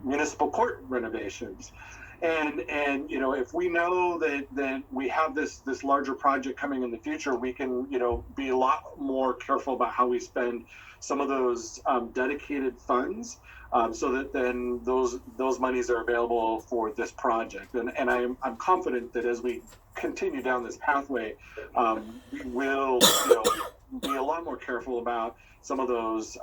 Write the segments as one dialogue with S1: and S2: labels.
S1: municipal court renovations. And if we know that we have this larger project coming in the future, we can be a lot more careful about how we spend some of those dedicated funds, so that then those monies are available for this project. And I'm confident that as we continue down this pathway, we will be a lot more careful about some of those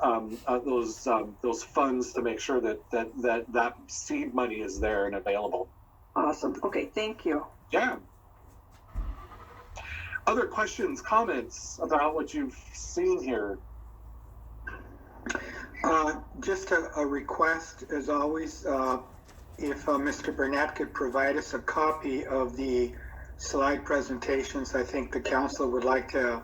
S1: funds to make sure that seed money is there and available.
S2: Awesome. Okay, thank you.
S1: Yeah. Other questions, comments about what you've seen here?
S3: Just a request, as always, if Mr. Burnett could provide us a copy of the slide presentations. I think the council would like to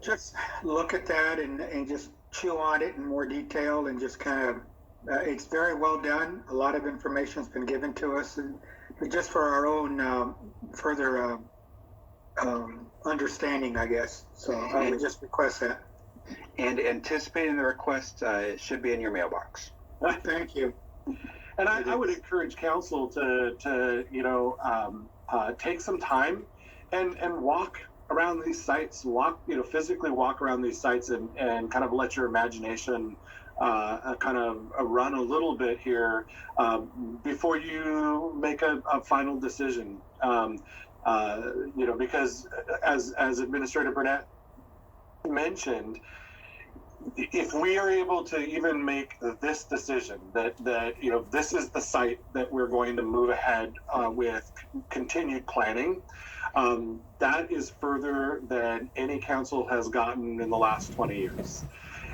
S3: just look at that and just chew on it in more detail, and just kind of, it's very well done. A lot of information has been given to us, and just for our own further understanding, I guess. So I would just request that.
S4: And anticipating the request, it should be in your mailbox.
S3: Thank you.
S1: And I would encourage council to take some time and walk around these sites, physically walk around these sites, and kind of let your imagination kind of run a little bit here before you make a final decision. Because as Administrator Burnett mentioned, if we are able to even make this decision that this is the site that we're going to move ahead with continued planning, that is further than any council has gotten in the last 20 years.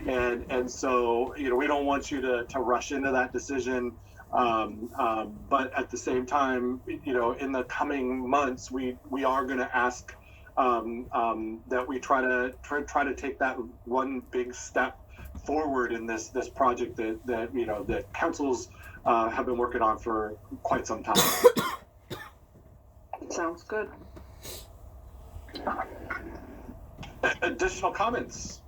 S1: And so, we don't want you to rush into that decision. But at the same time, in the coming months, we are going to ask that we try to take that one big step forward in this project that councils have been working on for quite some time.
S2: Sounds good.
S1: Additional comments?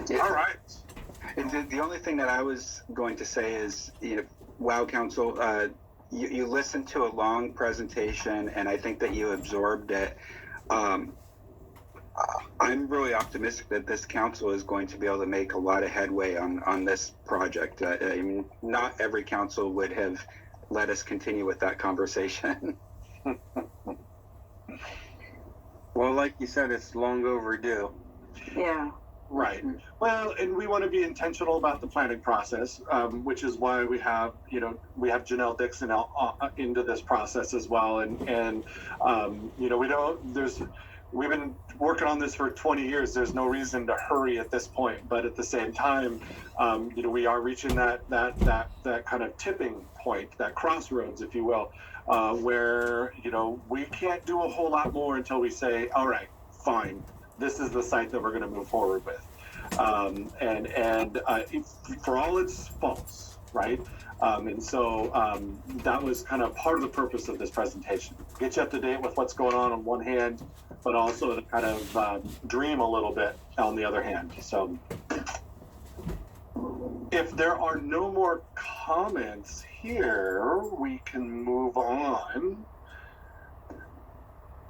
S4: Yeah.
S1: All right.
S4: And the only thing that I was going to say is, wow, council, you listened to a long presentation, and I think that you absorbed it. I'm really optimistic that this council is going to be able to make a lot of headway on this project. I mean, not every council would have let us continue with that conversation.
S5: Well, like you said, it's long overdue.
S2: Yeah.
S1: Right. Well, and we want to be intentional about the planning process, which is why we have Janelle Dixon into this process as well. And we've been working on this for 20 years. There's no reason to hurry at this point. But at the same time, we are reaching that kind of tipping point, that crossroads, if you will, where, we can't do a whole lot more until we say, all right, fine, this is the site that we're going to move forward with. For all its faults, right? And so that was kind of part of the purpose of this presentation. Get you up to date with what's going on one hand, but also to kind of dream a little bit on the other hand. So if there are no more comments here, we can move on.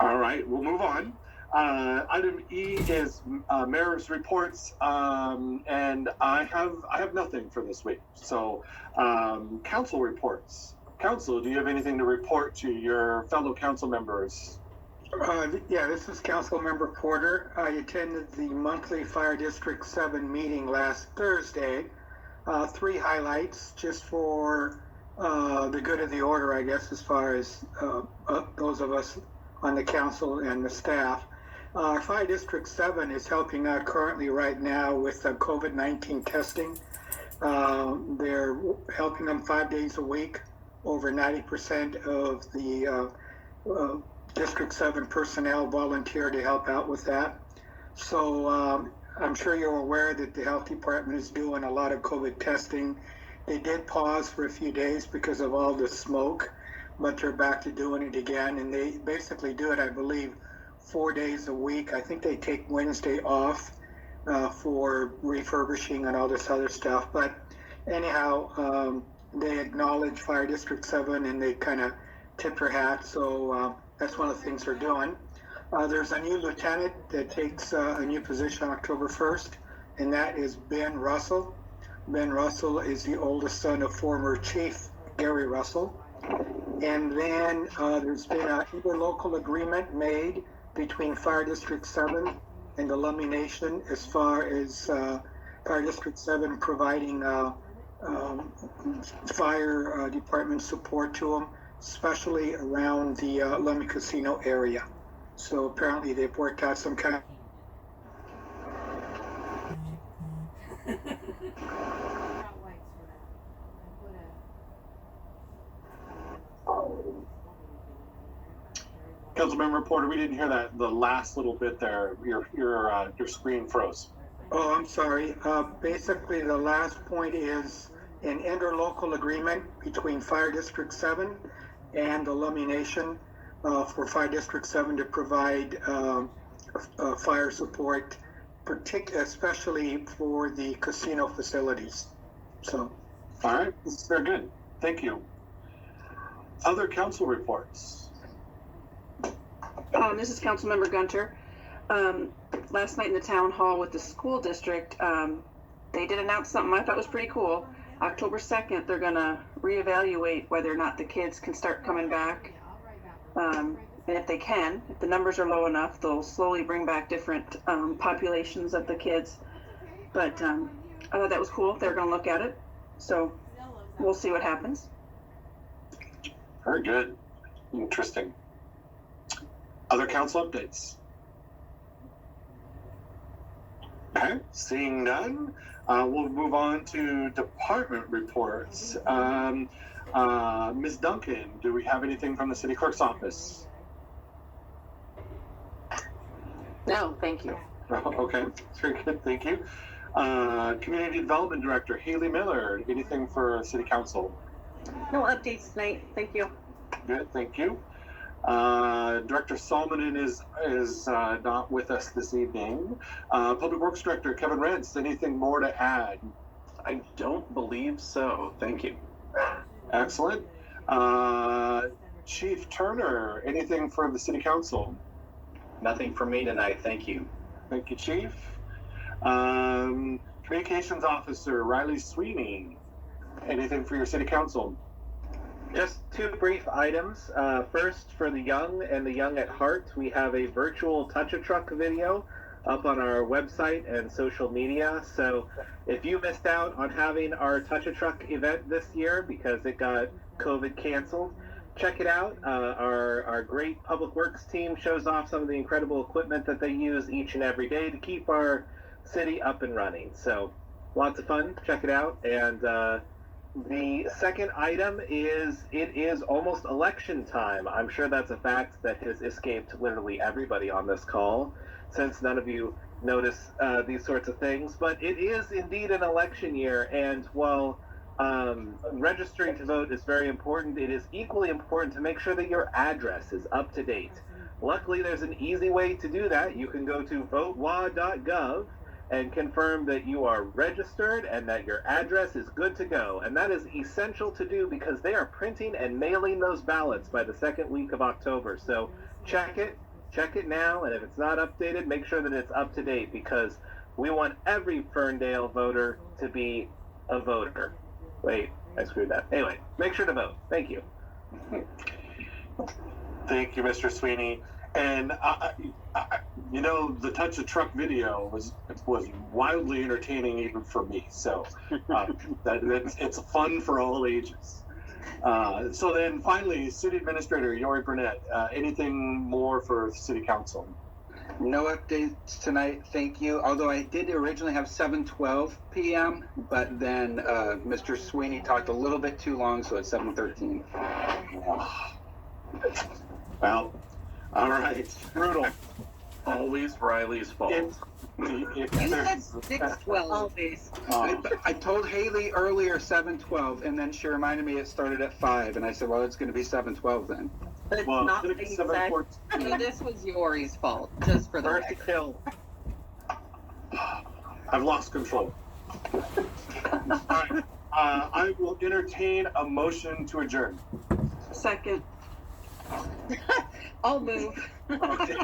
S1: All right, we'll move on. Item E is mayor's reports, and I have nothing for this week. So, council reports. Council, do you have anything to report to your fellow council members?
S3: Yeah, this is Council Member Porter. I attended the monthly Fire District 7 meeting last Thursday. 3 highlights just for the good of the order, I guess, as far as those of us on the council and the staff. Fire District 7 is helping out currently right now with COVID-19 testing. They're helping them 5 days a week. Over 90% of the District 7 personnel volunteer to help out with that. So I'm sure you're aware that the health department is doing a lot of COVID testing. They did pause for a few days because of all the smoke, but they're back to doing it again. And they basically do it, I believe, 4 days a week. I think they take Wednesday off for refurbishing and all this other stuff. But anyhow, they acknowledge Fire District 7 and they kind of tip their hat. So that's one of the things they're doing. There's a new lieutenant that takes a new position October 1st, and that is Ben Russell. Ben Russell is the oldest son of former Chief Gary Russell. And then there's been an interlocal agreement made between Fire District 7 and the Lummi Nation as far as Fire District 7 providing fire department support to them, especially around the Lummi Casino area. So apparently they've worked out some kind of
S1: Councilmember Porter, we didn't hear that, the last little bit there. Your screen froze.
S3: Oh, I'm sorry. Basically, the last point is an interlocal agreement between Fire District 7 and the Lummi Nation for Fire District 7 to provide fire support, especially for the casino facilities. So,
S1: All right, this is very good. Thank you. Other council reports.
S2: This is Councilmember Gunter. Last night in the town hall with the school district, they did announce something I thought was pretty cool. October 2nd, they're gonna reevaluate whether or not the kids can start coming back. And if they can, if the numbers are low enough, they'll slowly bring back different populations of the kids. But I thought that was cool. They're gonna look at it. So we'll see what happens.
S1: Very good. Interesting. Other council updates? Okay, seeing none, we'll move on to department reports. Ms. Duncan, do we have anything from the city clerk's office?
S6: No, thank you.
S1: Okay, very good, thank you. Community Development Director Haley Miller, anything for city council?
S6: No updates tonight, thank you.
S1: Good, thank you. Director Solomon is not with us this evening. Public Works Director Kevin Rentz, anything more to add?
S7: I don't believe so. Thank you.
S1: Excellent. Chief Turner, anything for the City Council?
S7: Nothing from me tonight. Thank you.
S1: Thank you, Chief. Communications Officer Riley Sweeney, anything for your City Council?
S8: Just two brief items. First, for the young and the young at heart, we have a virtual Touch-a-Truck video up on our website and social media. So if you missed out on having our Touch-a-Truck event this year because it got COVID canceled, check it out. Our great public works team shows off some of the incredible equipment that they use each and every day to keep our city up and running. So lots of fun. Check it out. And the second item is it is almost election time. I'm sure that's a fact that has escaped literally everybody on this call, since none of you notice these sorts of things. But it is indeed an election year, and while registering to vote is very important, it is equally important to make sure that your address is up to date. Luckily, there's an easy way to do that. You can go to votelaw.gov and confirm that you are registered and that your address is good to go. And that is essential to do because they are printing and mailing those ballots by the second week of October. So check it now, and if it's not updated, make sure that it's up to date, because we want every Ferndale voter to be a voter. Wait, I screwed that. Anyway, make sure to vote. Thank you.
S1: Thank you, Mr. Sweeney. And you know, the Touch a Truck video was wildly entertaining even for me. So it's fun for all ages. So then finally, City Administrator Yori Burnett, anything more for City Council?
S4: No updates tonight, thank you. Although I did originally have 7:12 p.m., but then Mr. Sweeney talked a little bit too long, so it's 7:13.
S1: Well, all right. Brutal.
S7: Always Riley's fault.
S6: You said 6:12. Always.
S4: I told Haley earlier 7:12, and then she reminded me it started at 5, and I said, well, it's going to be 7:12 then.
S6: But it's
S1: Well,
S6: not
S1: it's
S6: being
S1: gonna be
S6: said.
S1: 7:14.
S6: This was Yori's fault, just for the
S8: First to
S6: record.
S8: kill.
S1: I've lost control. All right. I will entertain a motion to adjourn.
S2: Second.
S6: I'll move.
S1: Okay.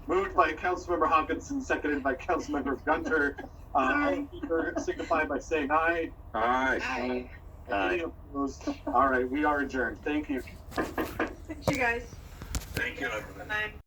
S1: Moved by Councilmember Hawkinson, seconded by Councilmember Gunter. All in favor signify by saying aye.
S4: Aye.
S1: Any opposed? All right, we are adjourned. Thank you.
S6: Thank you, guys.
S1: Thank you, everyone.
S6: Bye.